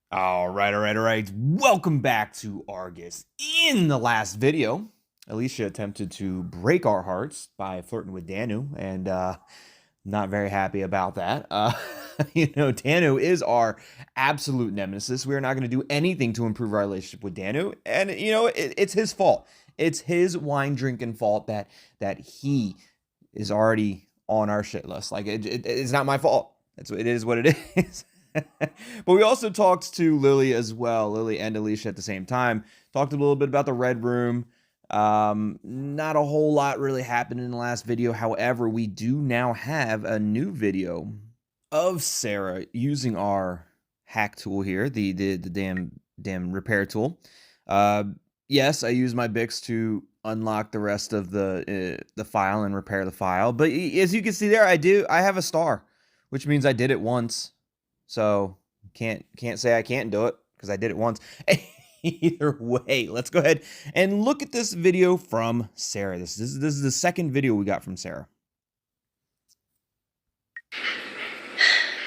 All right. Welcome back to Argus. In the last video, Alicia attempted to break our hearts by flirting with Danu, and not very happy about that. Danu is our absolute nemesis. We are not going to do anything to improve our relationship with Danu, and it's his fault. It's his wine drinking fault that he is already on our shit list. Like it's not my fault. It is what it is. But we also talked to Lily as well, Lily and Alicia at the same time. Talked a little bit about the Red Room. Not a whole lot really happened in the last video. However, we do now have a new video of Sarah using our hack tool here, the damn repair tool. Yes, I use my Bix to unlock the rest of the file and repair the file. But as you can see there, I have a star, which means I did it once. So can't say I can't do it because I did it once. Either way, let's go ahead and look at this video from Sarah. This is the second video we got from Sarah.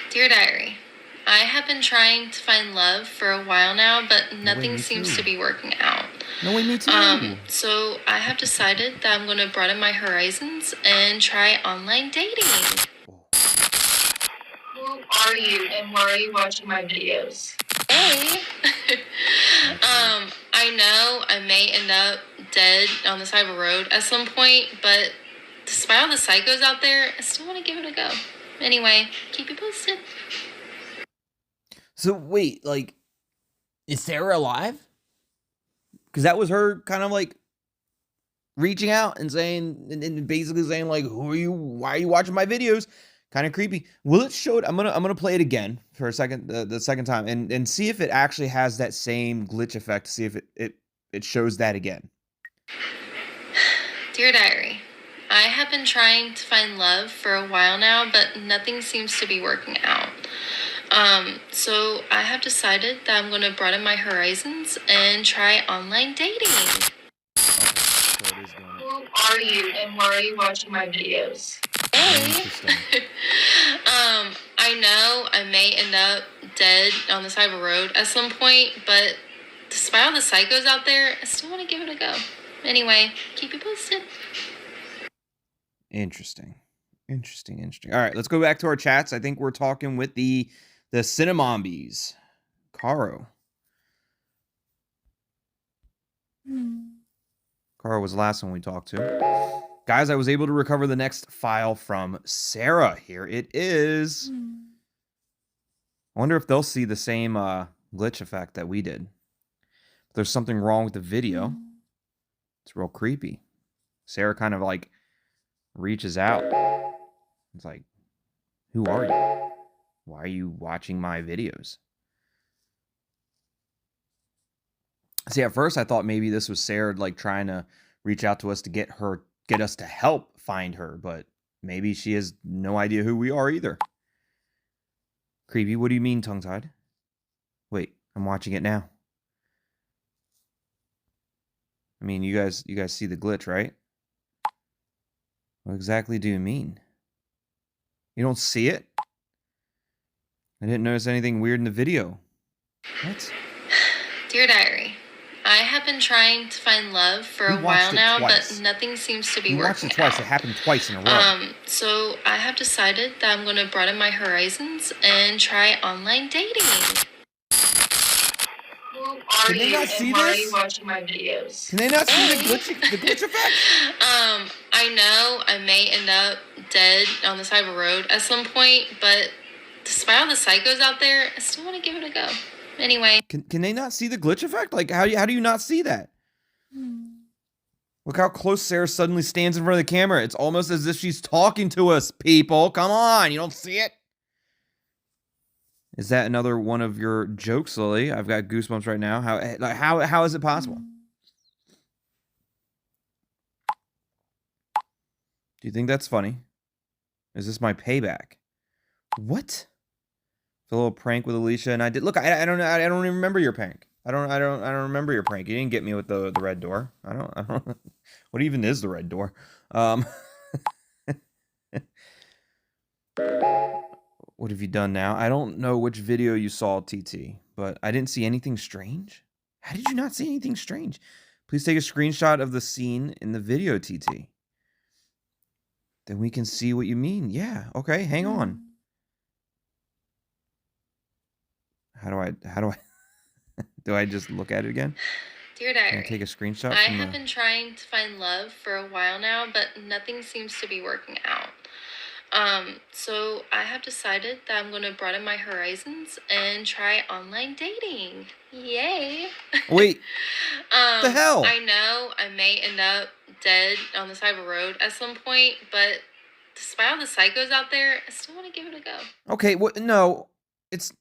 Dear Diary, I have been trying to find love for a while now, but nothing seems to be working out. No way, me too. So I have decided that I'm going to broaden my horizons and try online dating. Who are you and why are you watching my videos? Hey. I know I may end up dead on the side of a road at some point, but despite all the psychos out there, I still want to give it a go. Anyway, keep you posted. So wait, like, is Sarah alive? Because that was her kind of like reaching out and saying, and basically saying like, who are you? Why are you watching my videos? Kind of creepy. Will it show it? I'm gonna play it again for a second, the second time, and see if it actually has that same glitch effect. See if it shows that again. Dear Diary, I have been trying to find love for a while now, but nothing seems to be working out. So I have decided that I'm going to broaden my horizons and try online dating. Who are you and why are you watching my videos? Hey. I know I may end up dead on the side of a road at some point, but despite all the psychos out there, I still want to give it a go. Anyway, keep you posted. Interesting. All right, let's go back to our chats. I think we're talking with the Cinnamombies. Caro. Caro was the last one we talked to. Guys, I was able to recover the next file from Sarah. Here it is. I wonder if they'll see the same glitch effect that we did. If there's something wrong with the video. It's real creepy. Sarah kind of like reaches out. It's like, who are you? Why are you watching my videos? See, at first I thought maybe this was Sarah like trying to reach out to us to get us to help find her, but maybe she has no idea who we are either. Creepy, what do you mean tongue-tied? Wait, I'm watching it now. I mean, you guys see the glitch, right? What exactly do you mean? You don't see it? I didn't notice anything weird in the video. What? Dear Diary, I have been trying to find love for a while now, but nothing seems to be working out. We watched it twice. It happened twice in a row. So I have decided that I'm going to broaden my horizons and try online dating. Who are you and why are you watching my videos? Can they not see the glitch effect? I know I may end up dead on the side of a road at some point, but despite all the psychos out there, I still want to give it a go. Anyway. Can they not see the glitch effect? Like, how do you not see that? Look how close Sarah suddenly stands in front of the camera. It's almost as if she's talking to us, people. Come on, you don't see it? Is that another one of your jokes, Lily? I've got goosebumps right now. How is it possible? Do you think that's funny? Is this my payback? What? The little prank with Alicia and I did. Look, I don't even remember your prank. I don't remember your prank. You didn't get me with the red door. I don't. What even is the red What have you done now? I don't know which video you saw, TT, but I didn't see anything strange. How did you not see anything strange? Please take a screenshot of the scene in the video, TT. Then we can see what you mean. Yeah, okay, hang on. How do I do I just look at it again? Dear Diary, Can I take a screenshot I from have been trying to find love for a while now, but nothing seems to be working out. So I have decided that I'm going to broaden my horizons and try online dating. Yay. Wait. The hell? I know I may end up dead on the side of a road at some point, but despite all the psychos out there, I still want to give it a go. Okay, what? No, it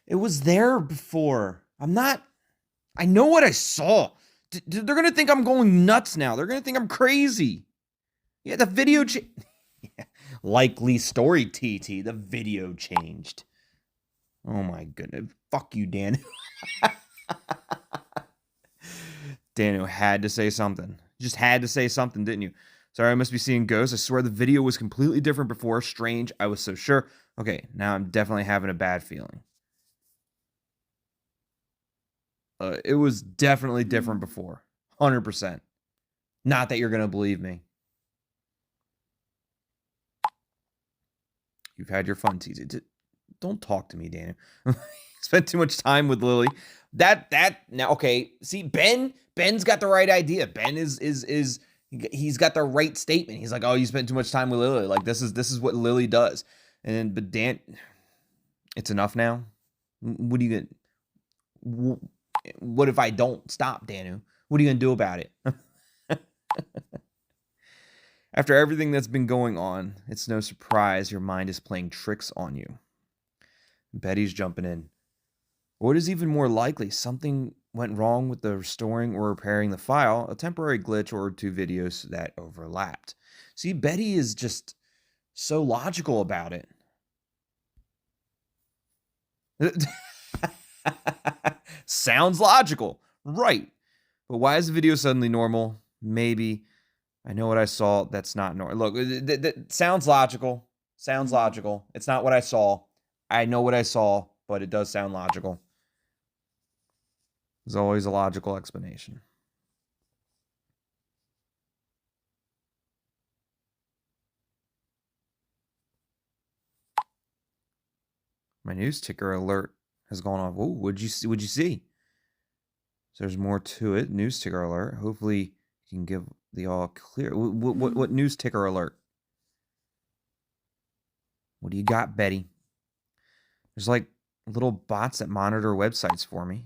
was there before. I know what I saw. They're gonna think I'm going nuts now. They're gonna think I'm crazy. Yeah, the video yeah. Likely story, TT. The video changed. Oh my goodness. Fuck you, Dan. Daniel had to say something. Just had to say something, didn't you? Sorry, I must be seeing ghosts. I swear the video was completely different before. Strange. I was so sure. Okay, now I'm definitely having a bad feeling. It was definitely different before. 100%. Not that you're going to believe me. You've had your fun, TZ. Don't talk to me, Daniel. Spent too much time with Lily. Now, okay. See, Ben's got the right idea. Ben he's got the right statement. He's like, oh, you spent too much time with Lily. Like, this is what Lily does. But Dan, it's enough now. What are you gonna? What if I don't stop, Danu? What are you gonna do about it? After everything that's been going on, it's no surprise your mind is playing tricks on you. Betty's jumping in. What is even more likely? Something went wrong with the restoring or repairing the file, a temporary glitch, or 2 videos that overlapped. See, Betty is just so logical about it. Sounds logical. Right. But why is the video suddenly normal? Maybe. I know what I saw. That's not normal. Look, that sounds logical. Sounds logical. It's not what I saw. I know what I saw, but it does sound logical. There's always a logical explanation. My news ticker alert has gone off. Oh, what'd you see? So there's more to it. News ticker alert. Hopefully you can give the all clear. What news ticker alert? What do you got, Betty? There's like little bots that monitor websites for me.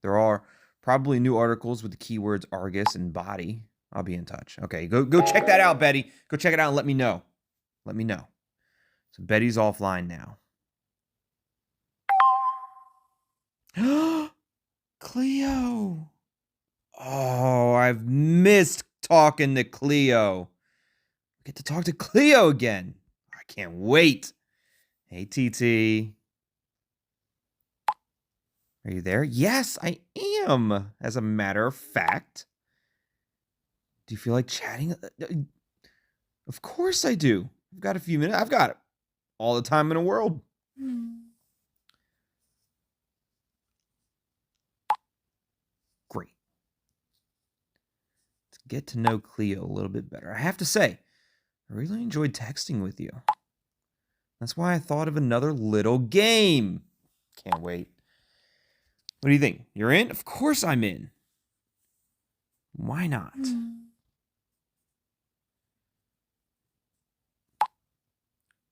There are probably new articles with the keywords Argus and body. I'll be in touch. Okay, go check that out, Betty. Go check it out and let me know. Let me know. So Betty's offline now. Kleo. Oh, I've missed talking to Kleo. I get to talk to Kleo again. I can't wait. Hey, TT. Are you there? Yes, I am, as a matter of fact. Do you feel like chatting? Of course I do. I've got a few minutes. I've got all the time in the world. Great. To get to know Kleo a little bit better. I have to say, I really enjoyed texting with you. That's why I thought of another little game. Can't wait. What do you think? You're in? Of course I'm in. Why not?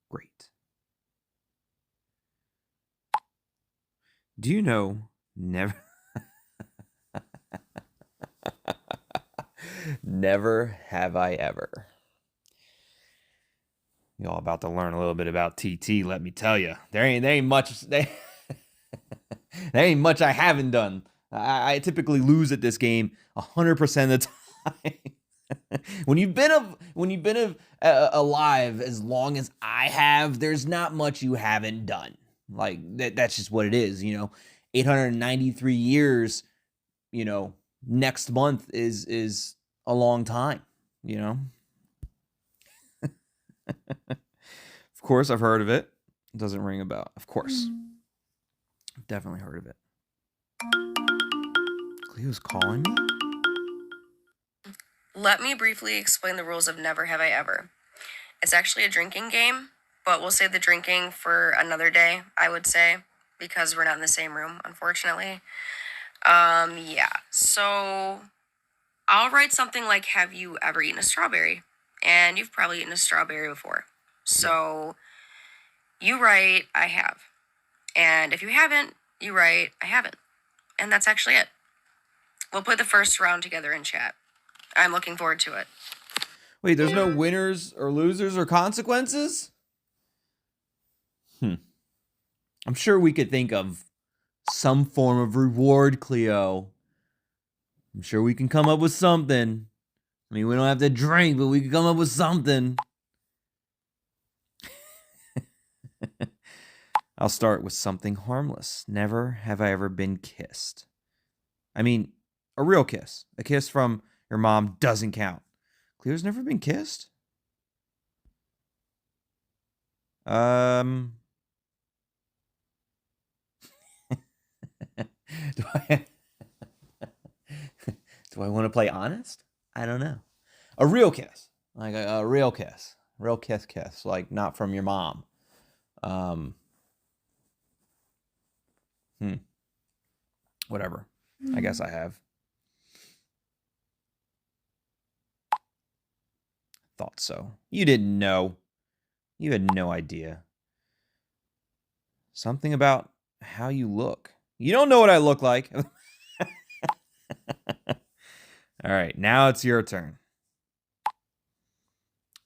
Great. Do you know never never have I ever. Y'all about to learn a little bit about TT, let me tell you. There ain't much there ain't much I haven't done. I typically lose at this game 100% of the time. when you've been alive as long as I have, there's not much you haven't done. Like that's just what it is, 893 years, next month is a long time, Of course, I've heard of it. It doesn't ring a bell. Of course. I've definitely heard of it. Cleo's calling me? Let me briefly explain the rules of Never Have I Ever. It's actually a drinking game, but we'll save the drinking for another day, I would say, because we're not in the same room, unfortunately. Yeah. So I'll write something like, have you ever eaten a strawberry? And you've probably eaten a strawberry before. So you write, I have. And if you haven't, you write, I haven't. And that's actually it. We'll put the first round together in chat. I'm looking forward to it. Wait, there's no winners or losers or consequences? I'm sure we could think of some form of reward, Kleo. I'm sure we can come up with something. I mean, we don't have to drink, but we can come up with something. I'll start with something harmless. Never have I ever been kissed. I mean, a real kiss. A kiss from your mom doesn't count. Cleo's never been kissed? Do I want to play honest? I don't know. A real kiss. Like a real kiss. Real kiss. Like not from your mom. Whatever. I guess I have. Thought so. You didn't know. You had no idea. Something about how you look. You don't know what I look like. All right, now it's your turn.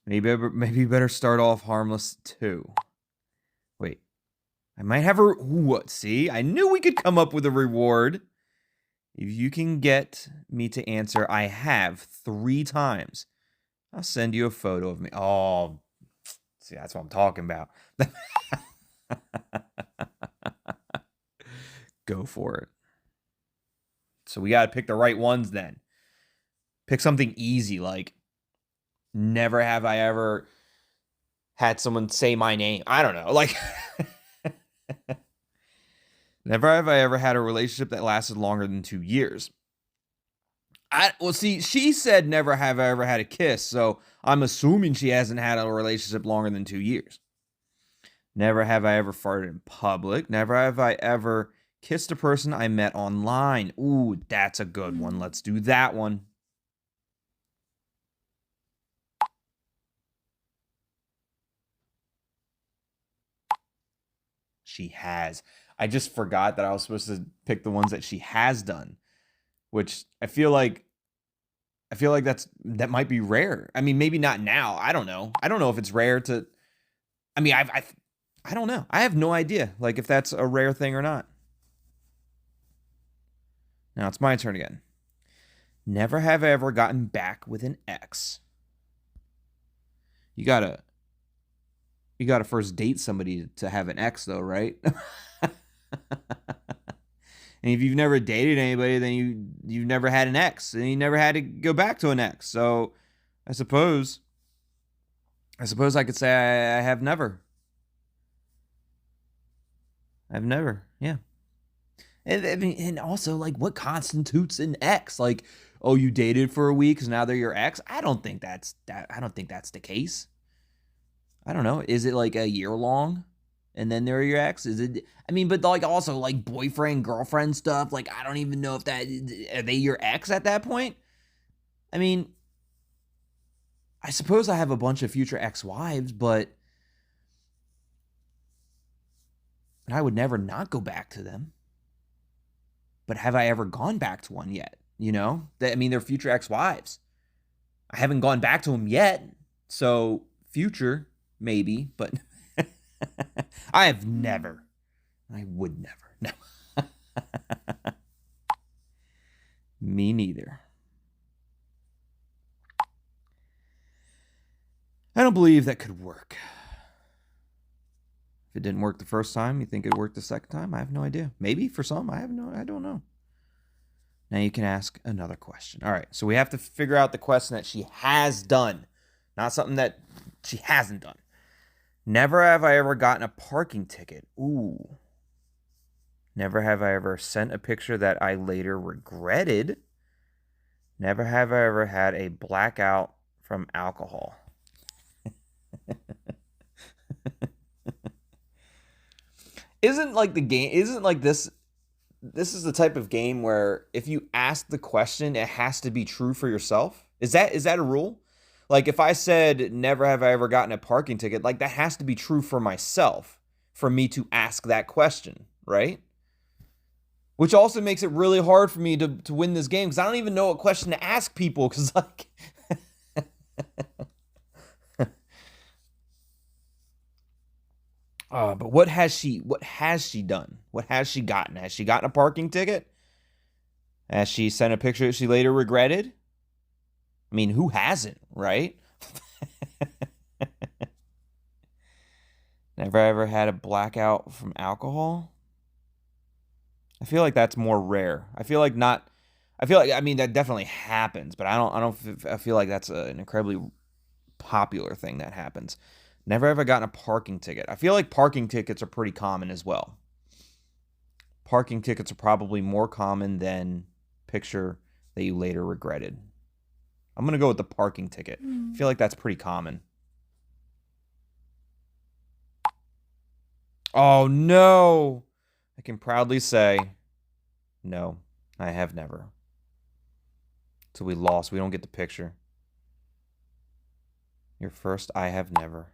Maybe you better start off harmless too. Wait, I might have a... What? See, I knew we could come up with a reward. If you can get me to answer I have 3 times, I'll send you a photo of me. Oh, see, that's what I'm talking about. Go for it. So we got to pick the right ones then. Pick something easy, like never have I ever had someone say my name. I don't know. Like, never have I ever had a relationship that lasted longer than 2 years. Well, see, she said never have I ever had a kiss, so I'm assuming she hasn't had a relationship longer than 2 years. Never have I ever farted in public. Never have I ever kissed a person I met online. Ooh, that's a good one. Let's do that one. She has. I just forgot that I was supposed to pick the ones that she has done, which I feel like that might be rare. I mean, maybe not now. I don't know. I don't know if it's rare to. I mean, I don't know. I have no idea, like if that's a rare thing or not. Now it's my turn again. Never have I ever gotten back with an ex. You gotta first date somebody to have an ex, though, right? And if you've never dated anybody, then you've never had an ex, and you never had to go back to an ex. So, I suppose I could say I have never. I've never, yeah. And also, like, what constitutes an ex? Like, oh, you dated for a week, so now they're your ex? I don't think that's the case. I don't know. Is it like a year long, and then they're your ex? Is it? I mean, but like also like boyfriend girlfriend stuff. Like I don't even know if that are they your ex at that point. I mean, I suppose I have a bunch of future ex-wives, but I would never not go back to them. But have I ever gone back to one yet? You know, I mean, they're future ex-wives. I haven't gone back to them yet, so future maybe, but I have never. I would never. No. Me neither. I don't believe that could work. If it didn't work the first time, you think it worked the second time? I have no idea. Maybe for some, I don't know. Now you can ask another question. All right, so we have to figure out the question that she has done. Not something that she hasn't done. Never have I ever gotten a parking ticket. Ooh. Never have I ever sent a picture that I later regretted. Never have I ever had a blackout from alcohol. Isn't like this is the type of game where if you ask the question, it has to be true for yourself? Is that a rule? Like if I said never have I ever gotten a parking ticket, like that has to be true for myself for me to ask that question, right? Which also makes it really hard for me to win this game because I don't even know what question to ask people because like but what has she done? What has she gotten? Has she gotten a parking ticket? Has she sent a picture that she later regretted? I mean, who hasn't, right? Never ever had a blackout from alcohol? I feel like that's more rare. I feel like I mean that definitely happens, but I feel like that's an incredibly popular thing that happens. Never ever gotten a parking ticket. I feel like parking tickets are pretty common as well. Parking tickets are probably more common than picture that you later regretted. I'm going to go with the parking ticket. I feel like that's pretty common. Oh, no. I can proudly say, no, I have never. So we lost. We don't get the picture. Your first, I have never.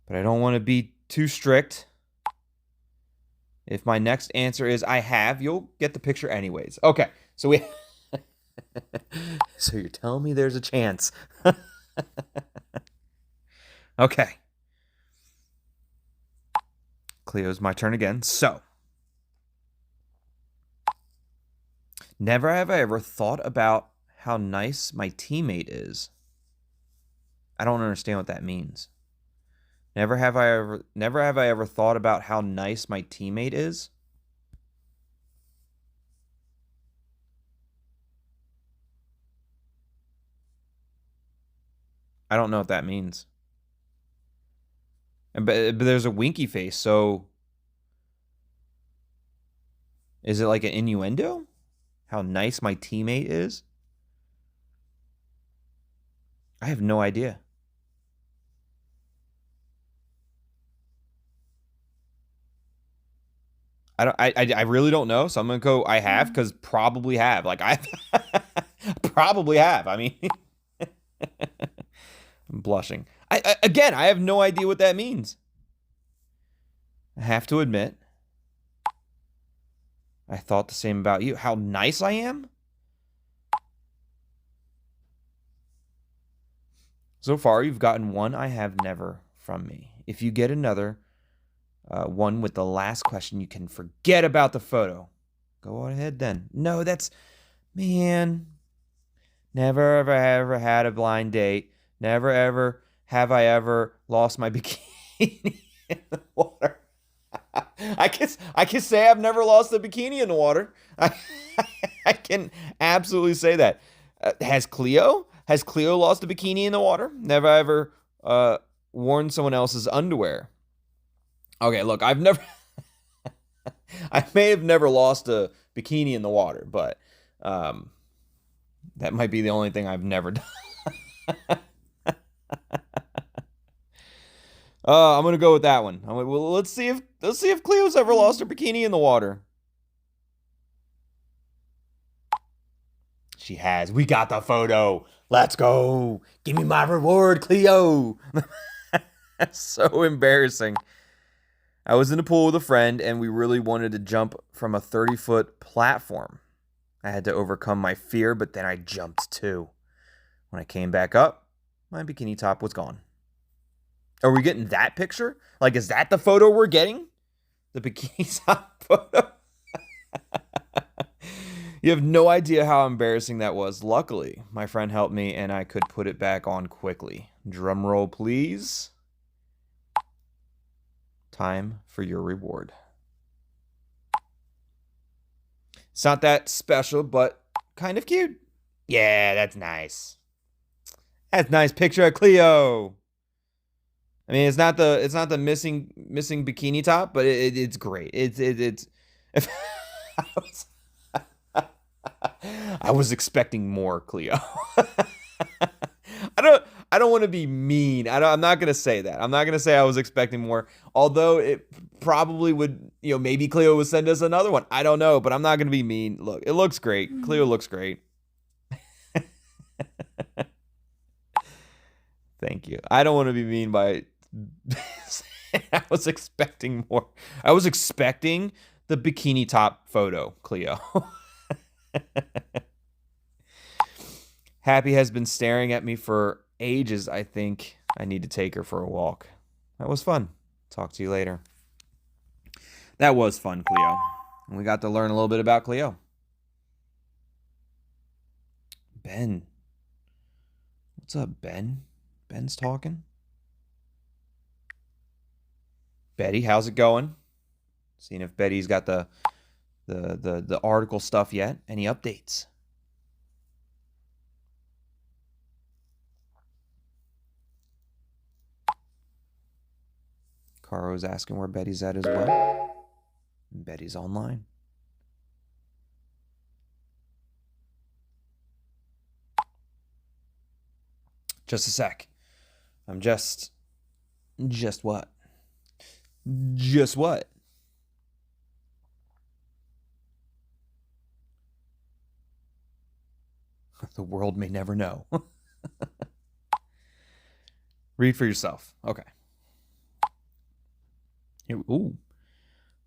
But I don't want to be too strict. If my next answer is I have, you'll get the picture anyways. Okay, so we... So you're telling me there's a chance. Okay. Cleo's my turn again. So, never have I ever thought about how nice my teammate is. I don't understand what that means. Never have I ever thought about how nice my teammate is. I don't know what that means. But there's a winky face, so is it like an innuendo? How nice my teammate is? I have no idea. I really don't know, so I'm gonna go I have because probably have. Like I probably have. I mean I'm blushing. Again, I have no idea what that means. I have to admit. I thought the same about you. How nice I am? So far, you've gotten one I have never from me. If you get another one with the last question, you can forget about the photo. Go ahead then. No, that's... Man. Never ever had a blind date. Never ever have I ever lost my bikini in the water. I can say I've never lost a bikini in the water. I can absolutely say that. Has Kleo lost a bikini in the water? Never ever worn someone else's underwear. Okay, look, I may have never lost a bikini in the water, but that might be the only thing I've never done. I'm gonna go with that one. Well, let's see if Cleo's ever lost her bikini in the water. She has. We got the photo. Let's go. Give me my reward, Kleo. That's so embarrassing. I was in a pool with a friend, and we really wanted to jump from a 30-foot platform. I had to overcome my fear, but then I jumped too. When I came back up, my bikini top was gone. Are we getting that picture? Like, is that the photo we're getting? The bikini top photo? You have no idea how embarrassing that was. Luckily, my friend helped me, and I could put it back on quickly. Drum roll, please. Time for your reward. It's not that special, but kind of cute. Yeah, that's nice. That's a nice picture of Kleo. I mean, it's not the missing bikini top, but it's great. It's. I was, I was expecting more, Kleo. I don't I don't want to be mean. I'm not gonna say that. I'm not gonna say I was expecting more. Although it probably would, maybe Kleo would send us another one. I don't know, but I'm not gonna be mean. Look, it looks great. Kleo looks great. Thank you. I don't want to be mean by I was expecting more. I was expecting the bikini top photo, Kleo. Happy has been staring at me for ages. I think I need to take her for a walk. That was fun. Talk to you later. That was fun, Kleo. And we got to learn a little bit about Kleo. Ben. What's up, Ben? Ben's talking. Betty, how's it going? Seeing if Betty's got the article stuff yet. Any updates? Caro's asking where Betty's at as well. Betty's online. Just a sec. I'm just what? Just what? The world may never know. Read for yourself. Okay. Here, ooh.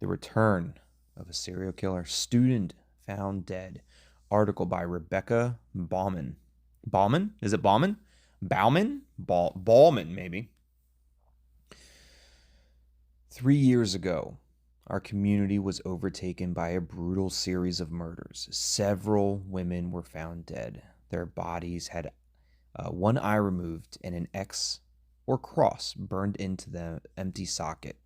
The return of a serial killer. Student found dead. Article by Rebecca Bauman. Bauman? Is it Bauman? Bauman? Bauman, maybe. 3 years ago, our community was overtaken by a brutal series of murders. Several women were found dead. Their bodies had one eye removed and an X or cross burned into the empty socket.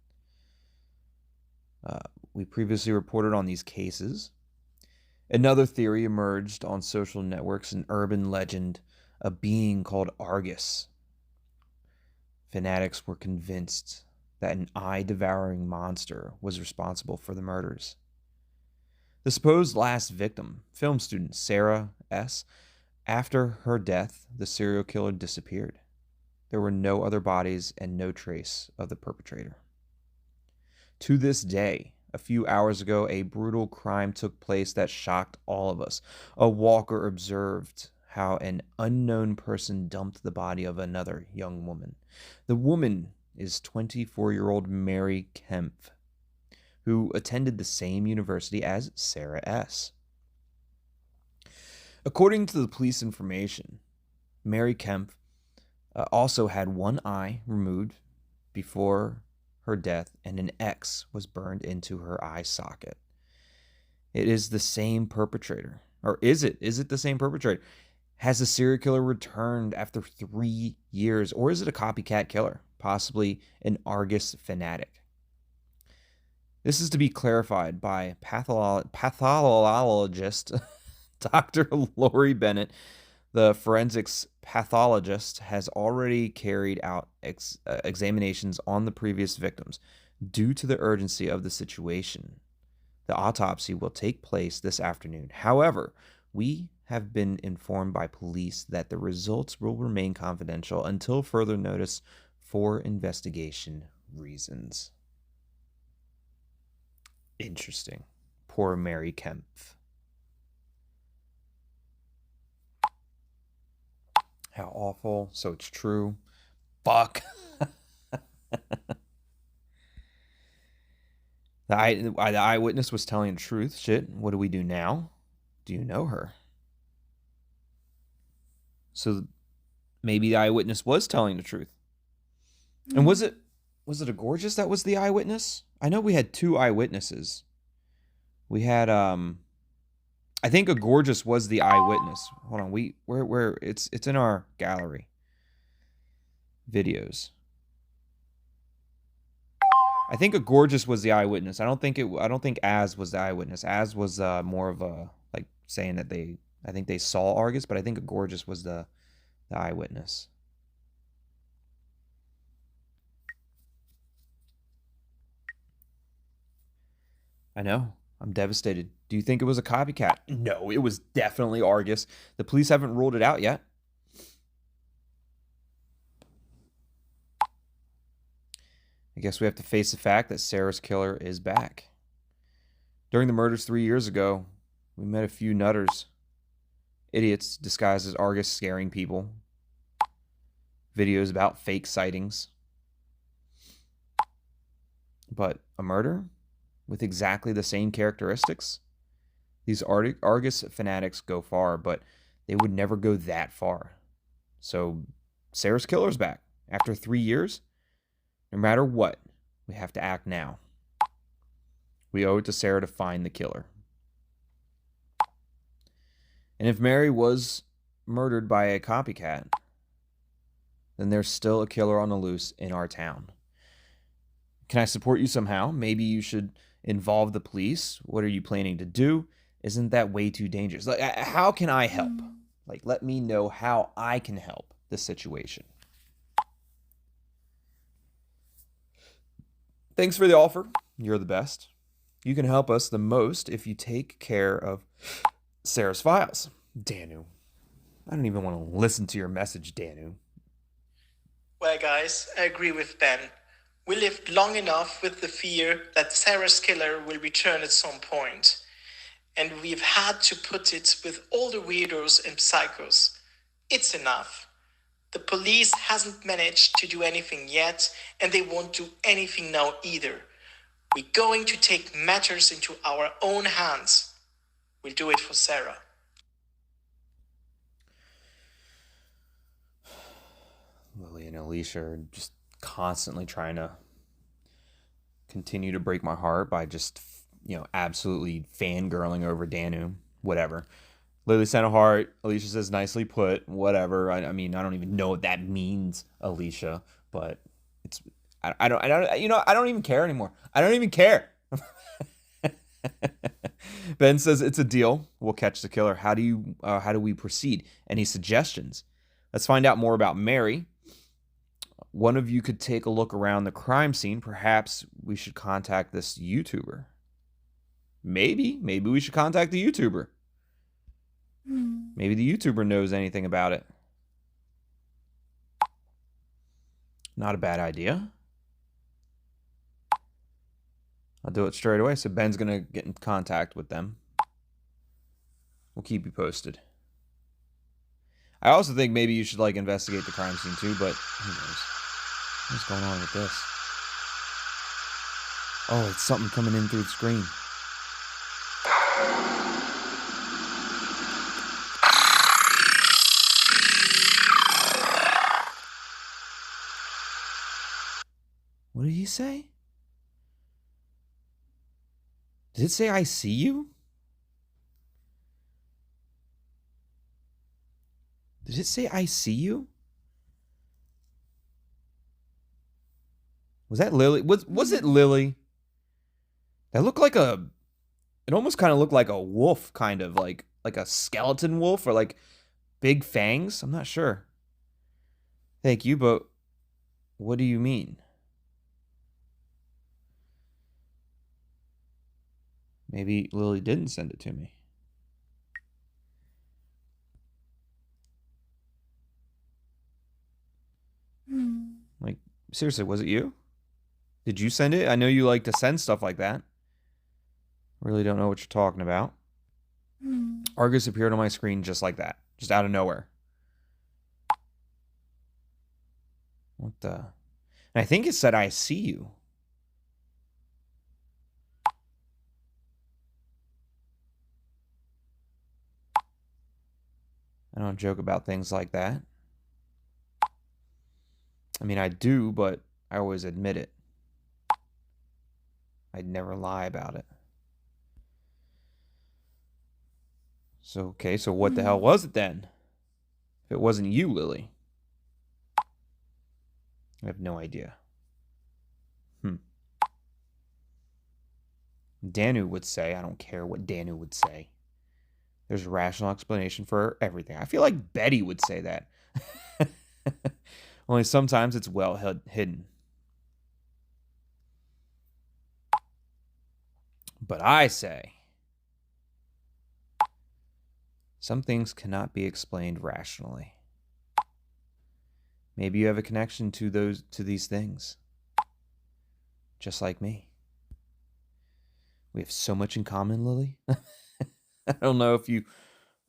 We previously reported on these cases. Another theory emerged on social networks, an urban legend, a being called Argus. Fanatics were convinced that an eye-devouring monster was responsible for the murders. The supposed last victim, film student Sarah S., after her death, the serial killer disappeared. There were no other bodies and no trace of the perpetrator. To this day, a few hours ago, a brutal crime took place that shocked all of us. A walker observed how an unknown person dumped the body of another young woman. The woman is 24-year-old Mary Kempf, who attended the same university as Sarah S. According to the police information, Mary Kempf also had one eye removed before her death, and an X was burned into her eye socket. It is the same perpetrator. Or is it? Is it the same perpetrator? Has the serial killer returned after 3 years? Or is it a copycat killer? Possibly an Argus fanatic. This is to be clarified by pathologist Dr. Lori Bennet. The forensics pathologist has already carried out examinations on the previous victims. Due to the urgency of the situation, the autopsy will take place this afternoon. However, we have been informed by police that the results will remain confidential until further notice for investigation reasons. Interesting. Poor Mary Kempf. How awful. So it's true. Fuck. The eyewitness was telling the truth. Shit. What do we do now? Do you know her? So maybe the eyewitness was telling the truth. And was it a Gorgeous that was the eyewitness? I know we had 2 eyewitnesses. We had I think a Gorgeous was the eyewitness. Hold on, where it's in our gallery. Videos. I think a Gorgeous was the eyewitness. I don't think Az was the eyewitness. Az was more of a like saying that I think they saw Argus, but I think a Gorgeous was the the eyewitness. I know. I'm devastated. Do you think it was a copycat? No, it was definitely Argus. The police haven't ruled it out yet. I guess we have to face the fact that Sarah's killer is back. During the murders 3 years ago, we met a few nutters. Idiots disguised as Argus scaring people. Videos about fake sightings. But a murder with exactly the same characteristics? These Argus fanatics go far, but they would never go that far. So Sarah's killer's back. After 3 years, no matter what, we have to act now. We owe it to Sarah to find the killer. And if Mary was murdered by a copycat, then there's still a killer on the loose in our town. Can I support you somehow? Maybe you should involve the police. What are you planning to do? Isn't that way too dangerous? Like, how can I help? Like, let me know how I can help this situation. Thanks for the offer. You're the best. You can help us the most if you take care of Sarah's files. Danu. I don't even want to listen to your message, Danu. Well, guys, I agree with Ben. We lived long enough with the fear that Sarah's killer will return at some point. And we've had to put it with all the weirdos and psychos. It's enough. The police hasn't managed to do anything yet, and they won't do anything now either. We're going to take matters into our own hands. We'll do it for Sarah. Lily and Alicia are just constantly trying to continue to break my heart by just, absolutely fangirling over Danu. Whatever. Lily sent a heart. Alicia says nicely put. Whatever. I mean, I don't even know what that means, Alicia, but it's I don't even care anymore. I don't even care. Ben says it's a deal. We'll catch the killer. How do we proceed? Any suggestions? Let's find out more about Mary. One of you could take a look around the crime scene. Perhaps we should contact this YouTuber. Maybe we should contact the YouTuber. Maybe the YouTuber knows anything about it. Not a bad idea. I'll do it straight away. So Ben's going to get in contact with them. We'll keep you posted. I also think maybe you should investigate the crime scene too, but who knows? What's going on with this? Oh, it's something coming in through the screen. What did he say? Did it say I see you? Did it say I see you? Was that Lily? Was it Lily? That looked like it almost kind of looked like a wolf, kind of like a skeleton wolf or big fangs. I'm not sure. Thank you, but what do you mean? Maybe Lily didn't send it to me. Seriously, was it you? Did you send it? I know you like to send stuff like that. Really don't know what you're talking about. Argus appeared on my screen just like that. Just out of nowhere. What the? And I think it said I see you. I don't joke about things like that. I mean, I do, but I always admit it. I'd never lie about it. So, okay, so what the hell was it then? If it wasn't you, Lily. I have no idea. Danu would say, I don't care what Danu would say. There's a rational explanation for everything. I feel like Betty would say that. Only sometimes it's well hidden. But I say, some things cannot be explained rationally. Maybe you have a connection to these things, just like me. We have so much in common, Lily. I don't know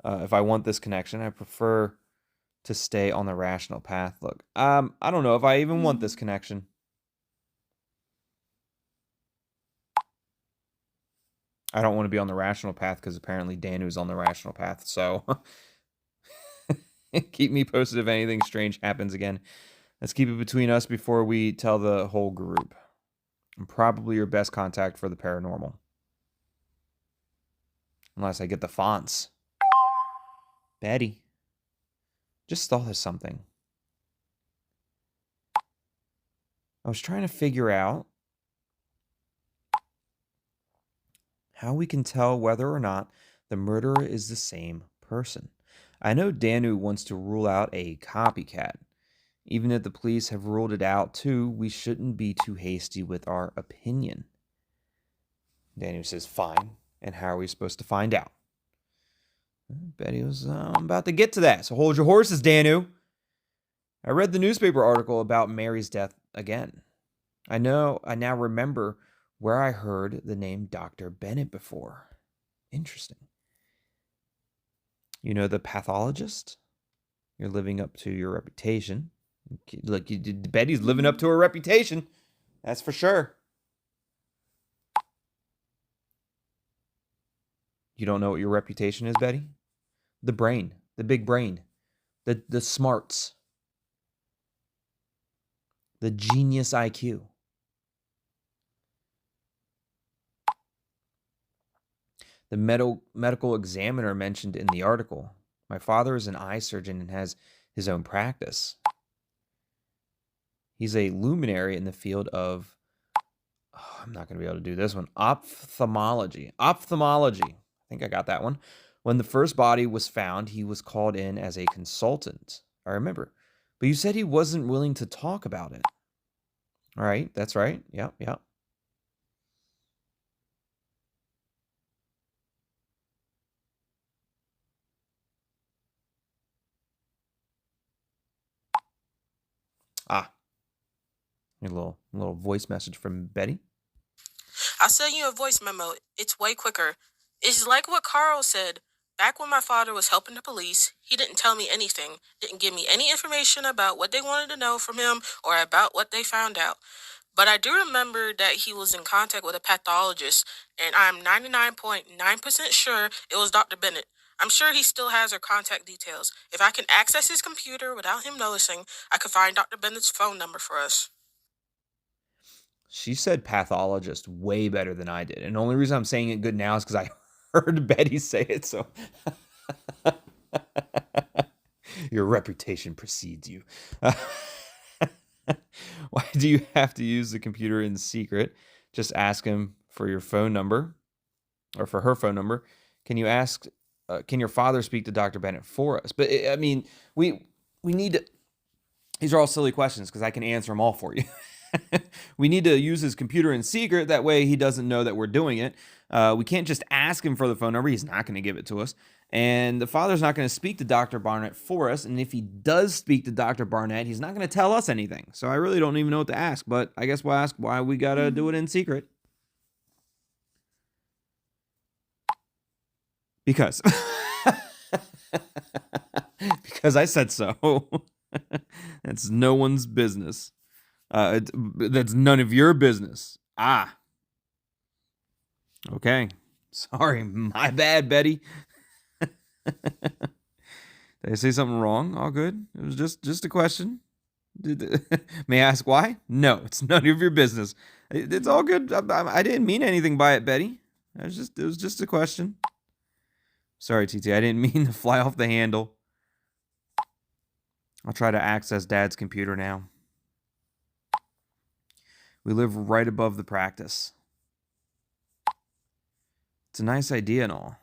if I want this connection. I prefer to stay on the rational path. Look, I don't know if I even want this connection. I don't want to be on the rational path because apparently Danu's on the rational path. So keep me posted if anything strange happens again. Let's keep it between us before we tell the whole group. I'm probably your best contact for the paranormal. Unless I get the fonts. Betty. Just thought of something. I was trying to figure out how we can tell whether or not the murderer is the same person. I know Danu wants to rule out a copycat. Even if the police have ruled it out too, we shouldn't be too hasty with our opinion. Danu says, fine. And how are we supposed to find out? Betty was, I'm about to get to that, so hold your horses, Danu. I read the newspaper article about Mary's death again. I now remember where I heard the name Dr. Bennet before. Interesting. You know the pathologist? You're living up to your reputation. Look, Betty's living up to her reputation. That's for sure. You don't know what your reputation is, Betty? The brain. The big brain. The smarts. The genius IQ. The medical examiner mentioned in the article, my father is an eye surgeon and has his own practice. He's a luminary in the field of, I'm not going to be able to do this one, ophthalmology. Ophthalmology. I think I got that one. When the first body was found, he was called in as a consultant. I remember. But you said he wasn't willing to talk about it. All right, that's right. Yep. A little voice message from Betty. I'll send you a voice memo. It's way quicker. It's like what Carl said. Back when my father was helping the police, he didn't tell me anything, didn't give me any information about what they wanted to know from him or about what they found out. But I do remember that he was in contact with a pathologist, and I'm 99.9% sure it was Dr. Bennet. I'm sure he still has her contact details. If I can access his computer without him noticing, I could find Dr. Bennett's phone number for us. She said pathologist way better than I did. And the only reason I'm saying it good now is because I heard Betty say it. So your reputation precedes you. Why do you have to use the computer in secret? Just ask him for your phone number or for her phone number. Can you ask, can your father speak to Dr. Bennet for us? But I mean, we need to, these are all silly questions because I can answer them all for you. We need to use his computer in secret. That way he doesn't know that we're doing it. We can't just ask him for the phone number. He's not going to give it to us. And the father's not going to speak to Dr. Barnett for us. And if he does speak to Dr. Barnett, he's not going to tell us anything. So I really don't even know what to ask. But I guess we'll ask why we got to do it in secret. Because. Because I said so. That's no one's business. That's none of your business. Ah. Okay. Sorry. My bad, Betty. Did I say something wrong? All good. It was just a question. May I ask why? No, it's none of your business. It's all good. I didn't mean anything by it, Betty. It was just a question. Sorry, TT. I didn't mean to fly off the handle. I'll try to access Dad's computer now. We live right above the practice. It's a nice idea and all.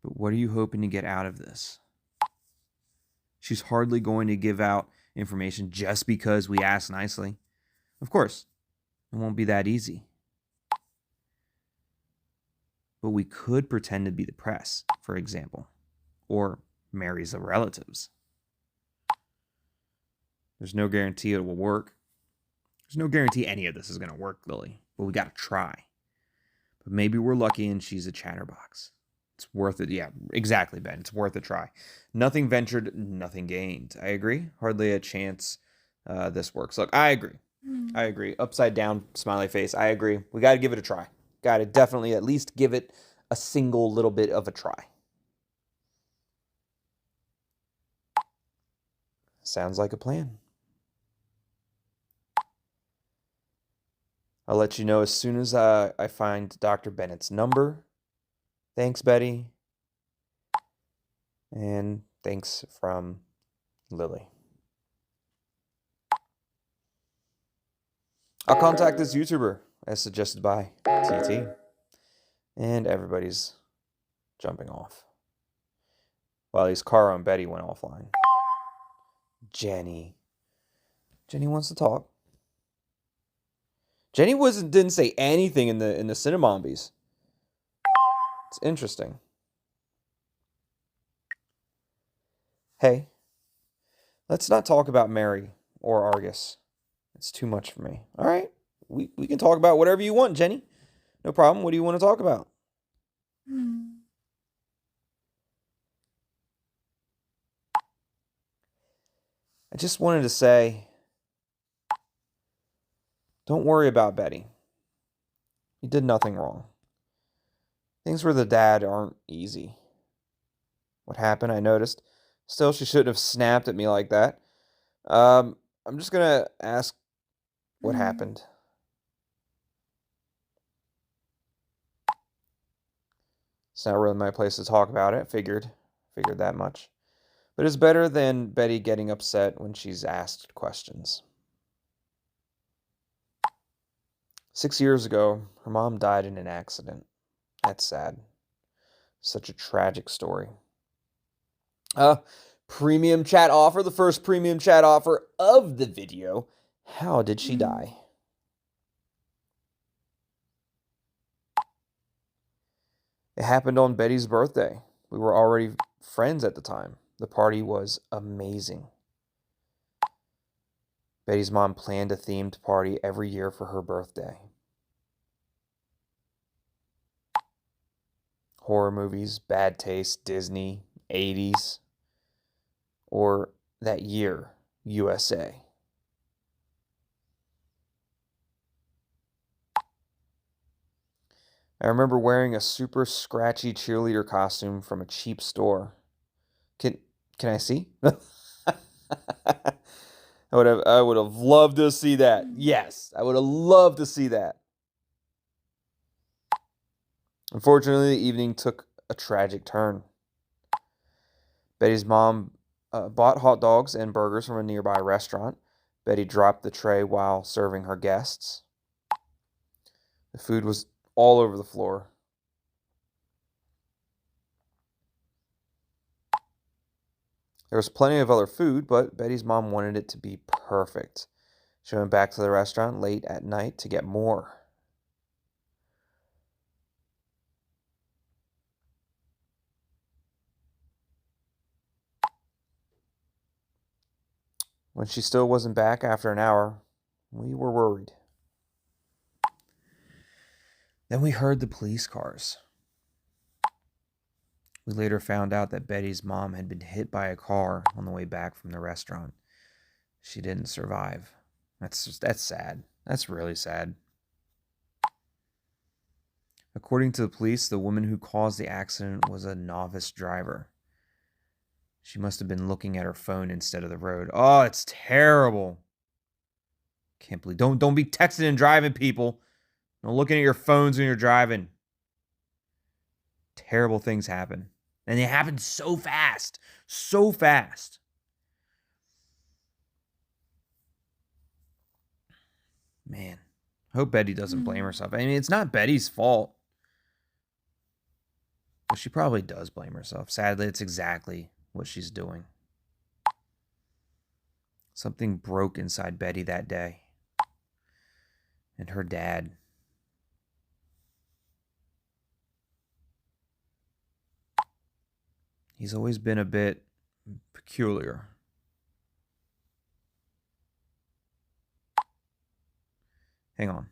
But what are you hoping to get out of this? She's hardly going to give out information just because we ask nicely. Of course, it won't be that easy. But we could pretend to be the press, for example, or Mary's relatives. There's no guarantee it will work. There's no guarantee any of this is going to work, Lily, but we got to try. But maybe we're lucky and she's a chatterbox. It's worth it. Yeah, exactly, Ben. It's worth a try. Nothing ventured, nothing gained. I agree. Hardly a chance this works. Look, I agree. I agree. Upside down, smiley face. I agree. We got to give it a try. Got to definitely at least give it a single little bit of a try. Sounds like a plan. I'll let you know as soon as I find Dr. Bennett's number. Thanks, Betty. And thanks from Lily. I'll contact this YouTuber as suggested by TT. And everybody's jumping off. Well, at least Cara and Betty went offline. Jenny wants to talk. Jenny didn't say anything in the Cinnamombies. It's interesting. Hey, let's not talk about Mary or Argus. It's too much for me. All right, we can talk about whatever you want, Jenny. No problem. What do you want to talk about? I just wanted to say, don't worry about Betty. He did nothing wrong. Things with the dad aren't easy. What happened, I noticed. Still, she shouldn't have snapped at me like that. I'm just going to ask what happened. It's not really my place to talk about it. Figured that much. But it's better than Betty getting upset when she's asked questions. 6 years ago, her mom died in an accident. That's sad. Such a tragic story. Premium chat offer, the first premium chat offer of the video. How did she die? It happened on Betty's birthday. We were already friends at the time. The party was amazing. Betty's mom planned a themed party every year for her birthday. Horror movies, bad taste, Disney, 80s, or that year, USA. I remember wearing a super scratchy cheerleader costume from a cheap store. Can I see? I would have loved to see that. Yes, I would have loved to see that. Unfortunately, the evening took a tragic turn. Betty's mom bought hot dogs and burgers from a nearby restaurant. Betty dropped the tray while serving her guests. The food was all over the floor. There was plenty of other food, but Betty's mom wanted it to be perfect. She went back to the restaurant late at night to get more. When she still wasn't back after an hour, we were worried. Then we heard the police cars. We later found out that Betty's mom had been hit by a car on the way back from the restaurant. She didn't survive. That's sad. That's really sad. According to the police, the woman who caused the accident was a novice driver. She must have been looking at her phone instead of the road. Oh, it's terrible. Can't believe. Don't be texting and driving, people. Don't looking at your phones when you're driving. Terrible things happen. And they happen so fast. So fast. Man, I hope Betty doesn't blame herself. I mean, it's not Betty's fault. But she probably does blame herself. Sadly, it's exactly what she's doing. Something broke inside Betty that day. And her dad. He's always been a bit peculiar. Hang on.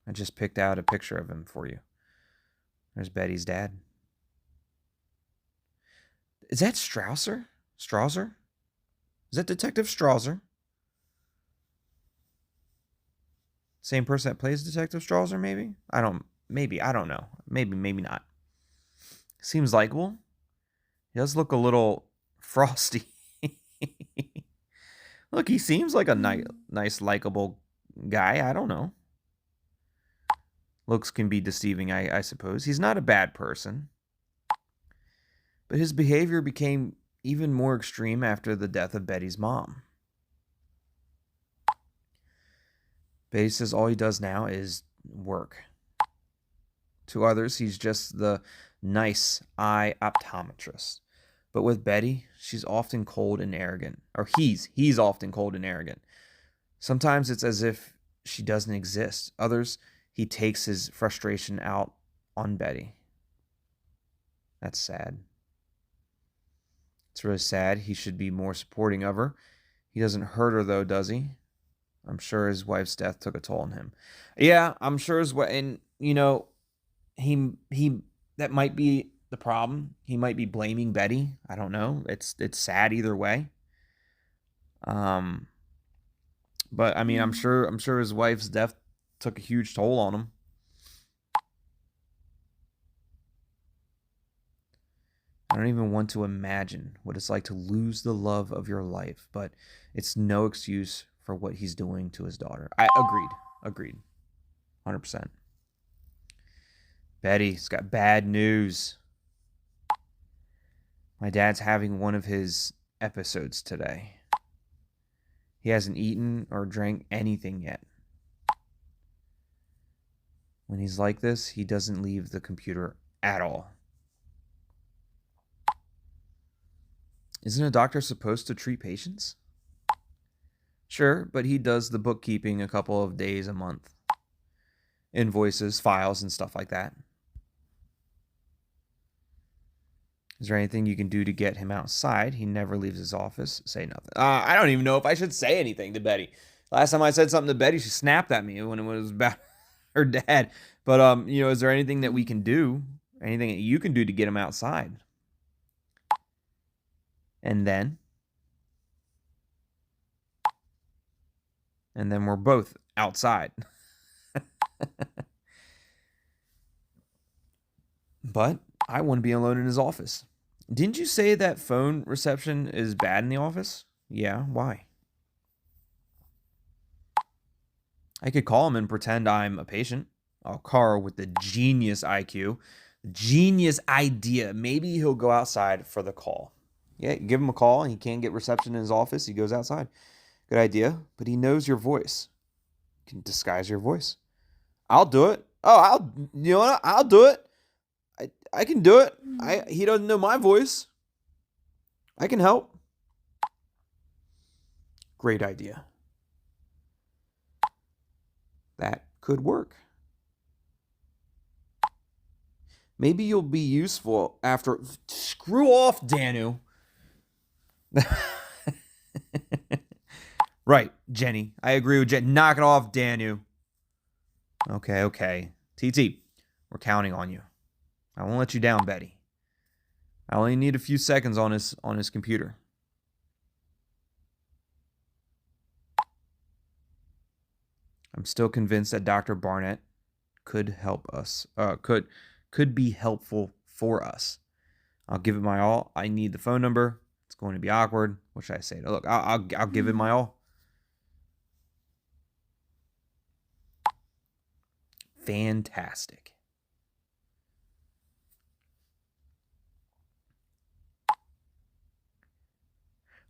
I just picked out a picture of him for you. There's Betty's dad. Is that Strausser? Strausser? Is that Detective Strausser? Same person that plays Detective Strausser, maybe? I don't know. Maybe not. Seems likable. He does look a little frosty. Look, he seems like a nice, likable guy. I don't know. Looks can be deceiving, I suppose. He's not a bad person. But his behavior became even more extreme after the death of Betty's mom. Betty says all he does now is work. To others, he's just the nice eye optometrist. But with Betty, she's often cold and arrogant. Or he's often cold and arrogant. Sometimes it's as if she doesn't exist. Others, he takes his frustration out on Betty. That's sad. It's really sad. He should be more supporting of her. He doesn't hurt her, though, does he? I'm sure his wife's death took a toll on him. Yeah, I'm sure his wife, and you know, he that might be the problem. He might be blaming Betty. I don't know. It's sad either way. But I mean, I'm sure his wife's death took a huge toll on him. I don't even want to imagine what it's like to lose the love of your life, but it's no excuse for what he's doing to his daughter. I agreed. 100%. Betty's got bad news. My dad's having one of his episodes today. He hasn't eaten or drank anything yet. When he's like this, he doesn't leave the computer at all. Isn't a doctor supposed to treat patients? Sure, but he does the bookkeeping a couple of days a month. Invoices, files, and stuff like that. Is there anything you can do to get him outside? He never leaves his office. Say nothing. I don't even know if I should say anything to Betty. Last time I said something to Betty, she snapped at me when it was about her dad. But, is there anything that we can do? Anything that you can do to get him outside? And then we're both outside. But I want to be alone in his office. Didn't you say that phone reception is bad in the office? Yeah, why? I could call him and pretend I'm a patient. Oh, Carl with the genius IQ. Genius idea. Maybe he'll go outside for the call. Yeah, give him a call and he can't get reception in his office. He goes outside. Good idea. But he knows your voice. You can disguise your voice. I'll do it. Oh, you know what? I'll do it. I can do it. He doesn't know my voice. I can help. Great idea. That could work. Maybe you'll be useful after... Screw off, Danu. Right, Jenny. I agree with Jenny. Knock it off, Danu. Okay. TT, we're counting on you. I won't let you down, Betty. I only need a few seconds on his computer. I'm still convinced that Dr. Barnett could help us. Could be helpful for us. I'll give it my all. I need the phone number. It's going to be awkward. What should I say? Look, I'll give it my all. Fantastic.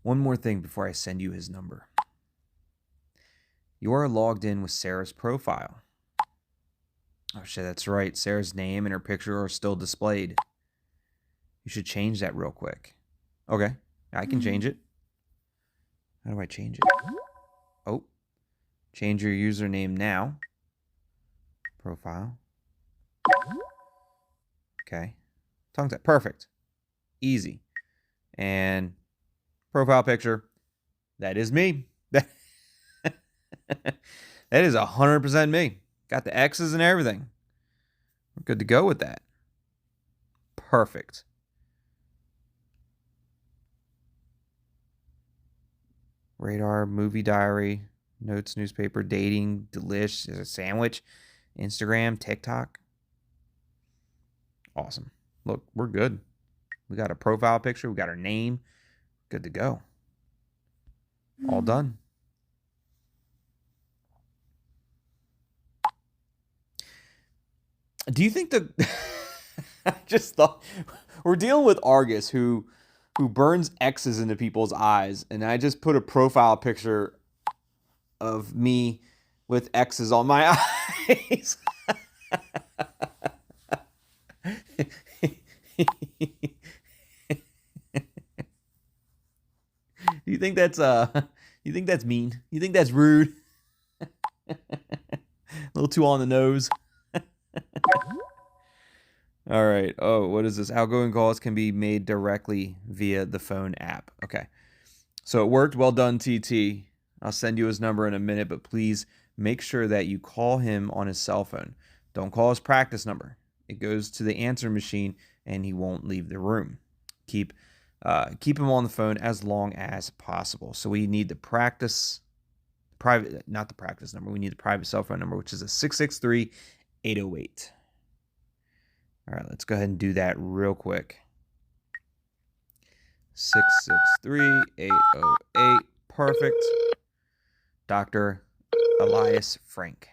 One more thing before I send you his number. You are logged in with Sarah's profile. Oh shit, that's right. Sarah's name and her picture are still displayed. You should change that real quick. Okay, I can change it. How do I change it? Oh, change your username now. Profile. Okay. Tongue tap. Perfect. Easy. And profile picture. That is me. That is 100% me. Got the X's and everything. We're good to go with that. Perfect. Radar, movie diary, notes, newspaper, dating, delish, is a sandwich, Instagram, TikTok. Awesome. Look, we're good. We got a profile picture. We got our name. Good to go. All done. Do you think that... I just thought... We're dealing with Argus, who burns X's into people's eyes, and I just put a profile picture of me with X's on my eyes. Do you think that's mean? You think that's rude? A little too on the nose. All right. Oh, what is this? Outgoing calls can be made directly via the phone app. Okay. So it worked. Well done, TT. I'll send you his number in a minute, but please make sure that you call him on his cell phone. Don't call his practice number. It goes to the answer machine and he won't leave the room. Keep him on the phone as long as possible. So we need the not the practice number. We need the private cell phone number, which is a 663-808. All right, let's go ahead and do that real quick. 663-808. Perfect. Dr. Elias Frank.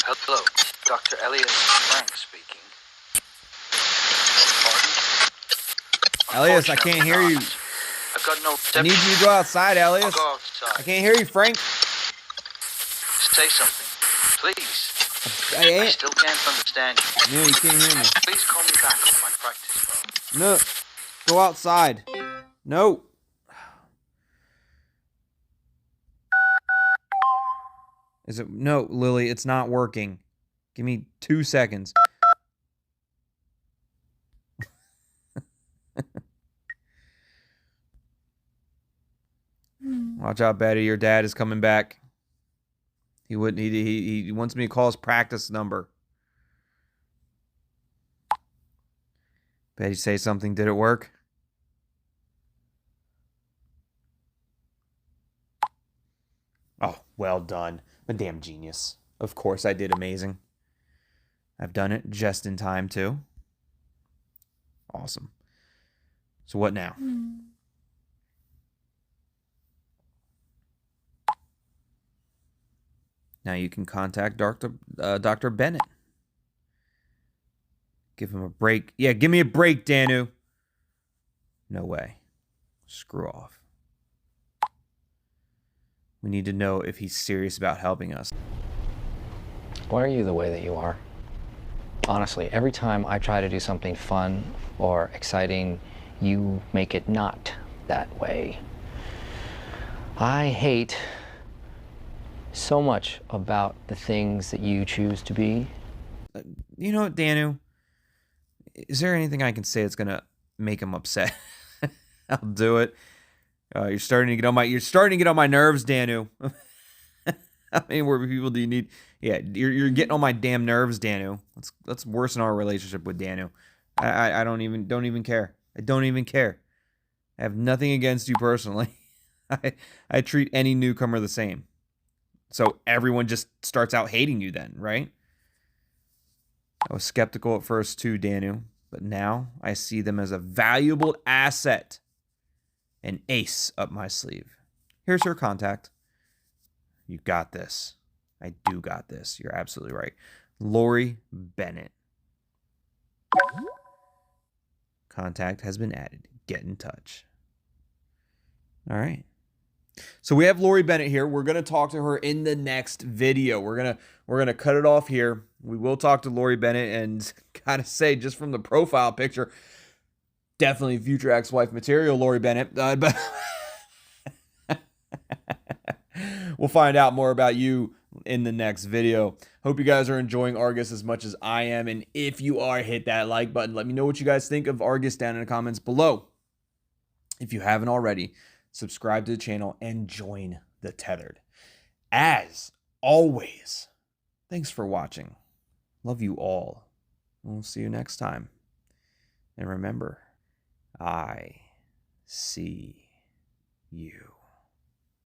Hello, Dr. Elias Frank speaking. Pardon? Elias, I can't hear you. I've got no... I need you to go outside, Elias. I'll go outside. I can't hear you, Frank. Say something, please. I still can't understand you. No, you can't hear me. Please call me back on my practice phone. No, go outside. No. Is it? No, Lily, it's not working. Give me 2 seconds. Watch out, Betty. Your dad is coming back. He wouldn't. He wants me to call his practice number. Betty, say something. Did it work? Oh, well done. I'm a damn genius. Of course I did amazing. I've done it just in time, too. Awesome. So what now? Now you can contact Dr. Bennet. Give him a break. Yeah, give me a break, Danu. No way. Screw off. We need to know if he's serious about helping us. Why are you the way that you are? Honestly, every time I try to do something fun or exciting, you make it not that way. I hate so much about the things that you choose to be. You know what, Danu? Is there anything I can say that's gonna make him upset? I'll do it. You're starting to get on my nerves, Danu. How many more people do you need? Yeah, you're getting on my damn nerves, Danu. Let's worsen our relationship with Danu. I don't even care. I don't even care. I have nothing against you personally. I treat any newcomer the same. So everyone just starts out hating you then, right? I was skeptical at first too, Danu, but now I see them as a valuable asset. An ace up my sleeve. Here's her contact. You got this. I do got this. You're absolutely right. Lori Bennet. Contact has been added. Get in touch. All right. So we have Lori Bennet here. We're going to talk to her in the next video. We're going to cut it off here. We will talk to Lori Bennet, and gotta say, just from the profile picture, definitely future ex-wife material, Lori Bennet. But we'll find out more about you in the next video. Hope you guys are enjoying Argus as much as I am. And if you are, hit that like button. Let me know what you guys think of Argus down in the comments below. If you haven't already, subscribe to the channel and join the Tethered. As always, thanks for watching. Love you all. We'll see you next time. And remember, I see you.